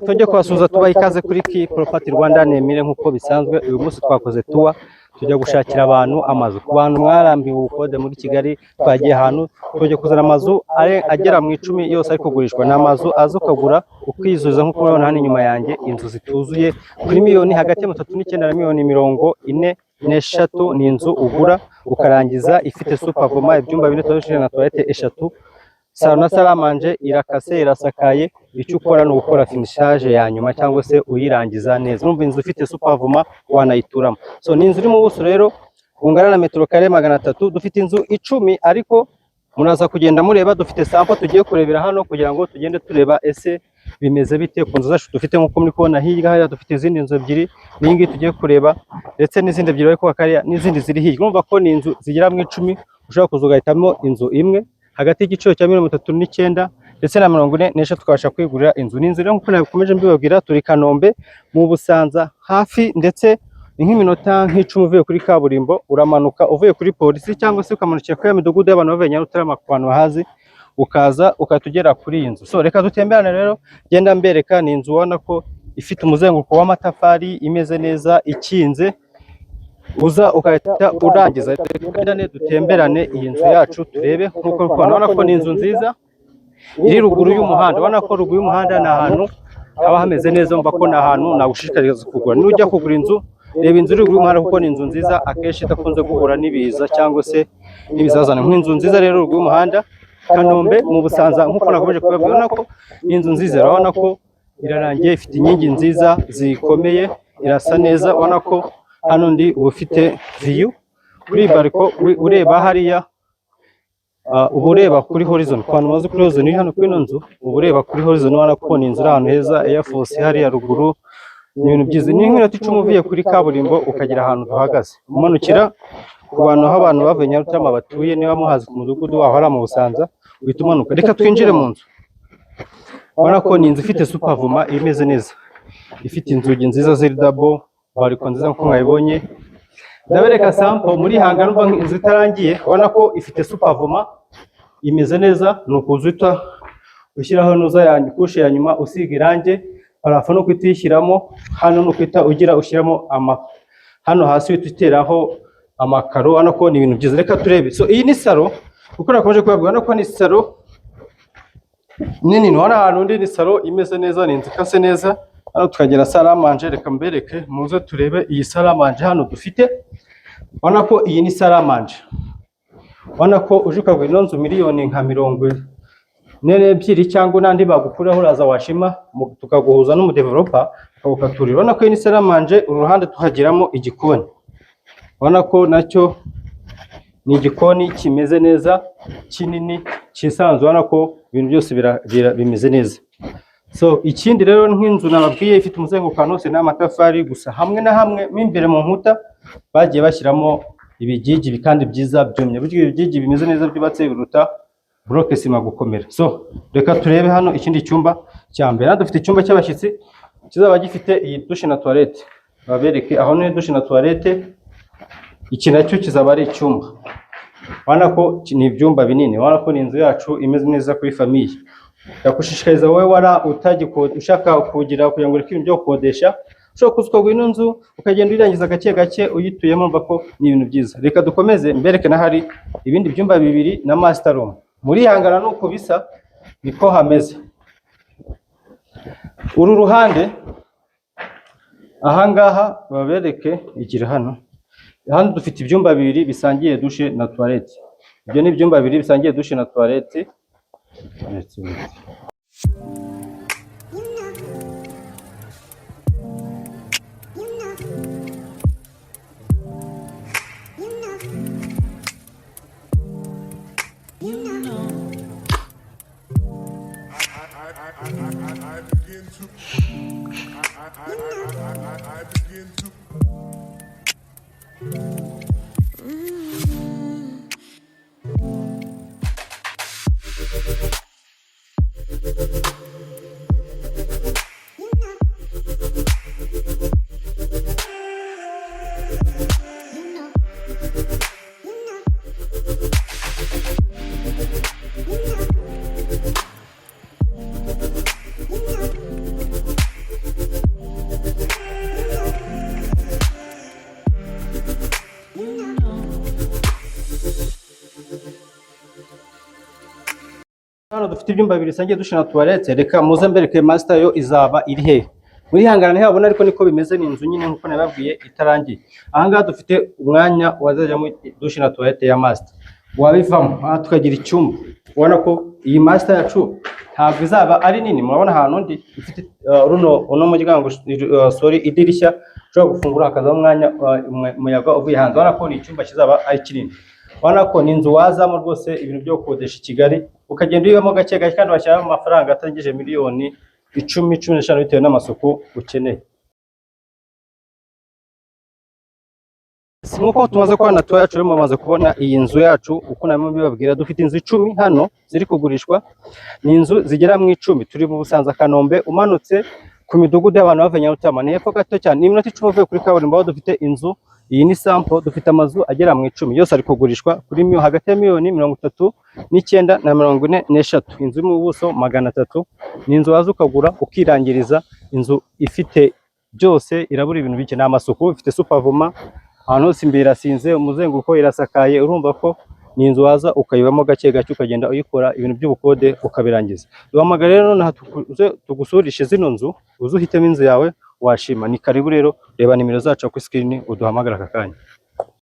Tujye kubasuhuza tubaha ikaze kuri Key Property Rwanda nemere nk'uko bisanzwe. Uyu munsi twakoze tuwa tujya gushakira abantu amazu ku bantu mwarambiwe ubukode muri Kigali. Twagiye ahantu tujye kuzana amazu agera mu 10 yose ari kugurishwa. N'amazu azo kugura ukwizuza nk'uko mubona hano inyuma yanjye, inzu zituzuye kuri miliyoni hagati ya 39 na miliyoni 43 ni inzu ugura ukarangiza ifite supervoma, ibyumba 4 na toilette 3, salo na salamanje, irakase, irasakaye. Icyo ukora ni ugukora finishage ya nyuma cyangwa se uyirangiza neza. Urumva inzu ifite supervoma wanayituramo. So ni inzu iri mu buso rero bungana na metero kare 300. Dufite inzu 10 ariko munaza kugenda mureba. Dufite sample tugiye kurebera hano kugira ngo tugende tureba ese bimeze bite ku nzu zacu dufite. Nkuko muri kubona hirya hariya dufite izindi nzu ebyiri n'ingi tugiye kureba, ndetse n'izindi ebyiri ariko akariya n'izindi ziri hirya. Urumva ko ni inzu zigera mu 10 ushobora kuzugahitamo inzu imwe hagati y'igiciro cya 39 ndetse na 44 tukabasha kwigurira inzu. Ni inzu rero nkuko nakomeje mbibabwira, turi Kanombe mu Busanza hafi, ndetse ni nk'iminota nk'icumi uvuye kuri kaburimbo uramanuka uvuye kuri polisi, cyangwa se ukamanukira kuri midugudu y'abantu bavuye Nyarutarama ku bantu bahazi, ukaza ukatugera kuri iyi nzu. So reka dutemberane rero, genda mbereka. Ni inzu ubona ko ifite umuzenguruko w'amatafari, imeze neza, ikinze, uza ukahita urangiza. Dutemberane iyi nzu yacu turebe nkuko ubona ko ni inzu nziza iri ruguru y'umuhanda. Ubona ko ruguru y'umuhanda ni ahantu haba hameze neza, umva ko ni ahantu nagushishikariza kugura. Nujya kugura inzu, reba inzu iri ruguru y'umuhanda kuko ni inzu nziza, akenshi idakunze guhura n'ibiza cyangwa se n'ibizazana. Nk'inzu nziza rero ruguru y'umuhanda Kanombe mu Busanza, nkuko nakomeje kubabwira. Ubona ko ni inzu nziza, urabona ko irarangiye, ifite inkingi nziza zikomeye, irasa neza. Ubona ko hano ndi ufite view kuri bariko ureba hariya, uba ureba kuri horizon. Ku bantu bazi kuri horizon hano kuri ino nzu, uba ureba kuri horizon. Ubona ko ni inzu iri ahantu heza, Air Force hariya ruguru, ni ibintu byiza. Ni nk'iminota 10 uvuye kuri kaburimbo ukagera ahantu duhagaze, umanukira ku bantu aho abantu bavuye Nyarutarama batuye. Niba muhazi ku mudugudu waho ari mu Busanza uhita umanuka. Reka twinjire mu nzu. Ubona ko ni inzu ifite supervoma, imeze neza, ifite inzugi nziza ziri double, bariko nziza nkuko mwabibonye. Ndabereka sample muri hangana, umva inzu itarangiye. Ubona ko ifite supervoma, imeze neza. Ni ukuzita ushyiraho nuza yanyu kushe ya nyuma, usiga irange, parafo no kwitishiramo. Hano no kwita ugira ushyiramo hano hasi wituteraho amakaro. Ubona ko ni ibintu byiza. Reka turebe. So iyi ni salo, kuko nakomeje kubabwira. Ubona ko ni salo nini. Ubona ahantu ndi ni salo imeze neza, ni inzu ikase neza. Hano tukagera salamanje. Reka mbereke muze turebe iyi salamanje hano dufite. Ubona ko iyi ni salamanje. Ubona ko uje ukagura ino nzu miliyoni nka 42 cyangwa n'andi bagukuraho, uraza washima tukaguhuza n'umudeveloper akagukaturira. Ubona ko iyi ni salamanje. Uruhande tuhagiramo igikoni. Ubona ko nacyo ni igikoni kimeze neza, kinini, kisanzwe. Ubona ko ibintu byose bimeze neza. So ikindi rero, nk'inzu nababwiye ifite umuzenguruko hose n'amatafari gusa, hamwe na hamwe imbere mu nkuta bagiye bashyiramo ibigigi kandi byiza byumye. Buryo ibigigi bimeze neza byubatse biruta block sima gukomera. So reka turebe hano ikindi cyumba cya mbere. Dufite icyumba cy'abashyitsi kizaba gifite iyi douche na toilette. Babereke aho ni douche na toilette. Iki nacyo kizaba ari icyumba. Ubona ko ni ibyumba binini. Ubona ko ni inzu yacu imeze neza kuri famille. Ndakushishikariza wowe ushaka kugira kugira ngo ibintu byo gukodesha, ushobora kuzukagura ino nzu ukagenda uyirangiza gake gake uyituyemo. Umva ko ni ibintu byiza. Reka dukomeze mbereke na hari ibindi byumba bibiri na master room. Muri hangana nuko bisa niko hameze. Uru ruhande ahangaha babereke igira hano. Hano dufite ibyumba bibiri bisangiye douche na toilette. Ibyo ni ibyumba bibiri bisangiye douche na toilette. hano dufite ibyumba bibiri bisangiye dushe na toilette, reka muze mbereke master yo izaba iri he. Muri hangana ntihabona ariko niko bimeze, ni inzu nyine nkuko nababwiye itarangiye. Aha ngaha dufite umwanya wazajyamo dushe na toilette ya master, wabivamo aha tukagira icyumba. Ubona ko iyi master yacu ntabwo izaba ari nini, murabona ahantu ndi ifite uno muryango sorry idirishya ushobora gufungura hakazamo umwanya umuyaga uvuye hanze. Ubona ko ni icyumba kizaba ari kinini, ubona ko ni inzu wazamo rwose ibintu byo gukodesha i Kigali ukagenda uyibamo gake gake kandi washyiramo amafaranga atarengeje miliyoni 10-15 bitewe n'amasuku ukeneye. Nkuko tumaze kubona tuwa yacu rero mumaze kubona iyi nzu yacu uko namwe bibabwira, dufite inzu 10 hano ziri kugurishwa. Ni inzu zigera mu 10 turi mu Busanza Kanombe, umanutse ku midugudu y'abantu bava Nyarutama ni hepfo gato cyane, ni iminota 10 uvuye kuri kaburimbo. Aho dufite inzu iyi ni sample, dufite amazu agera mu 10 yose ari kugurishwa kuri hagati ya miliyoni 39 na 43. Inzu mu buso 300, ni inzu waza ukagura ukirangiriza. Inzu ifite byose, irabura ibintu bike, n'amasuku, ifite supervuma ahantu hose, imbere irasinze, umuzenguruko irasakaye. Urumva ko ni inzu waza ukayibamo gake gake ukagenda uyikora ibintu by'ubukode ukabirangiza. Duhamagara rero na tugusurishe zino nzu, uzuhitemo inzu yawe washima. Ni karibu rero, reba nimero zacu ku screen uduhamagara aka kanya.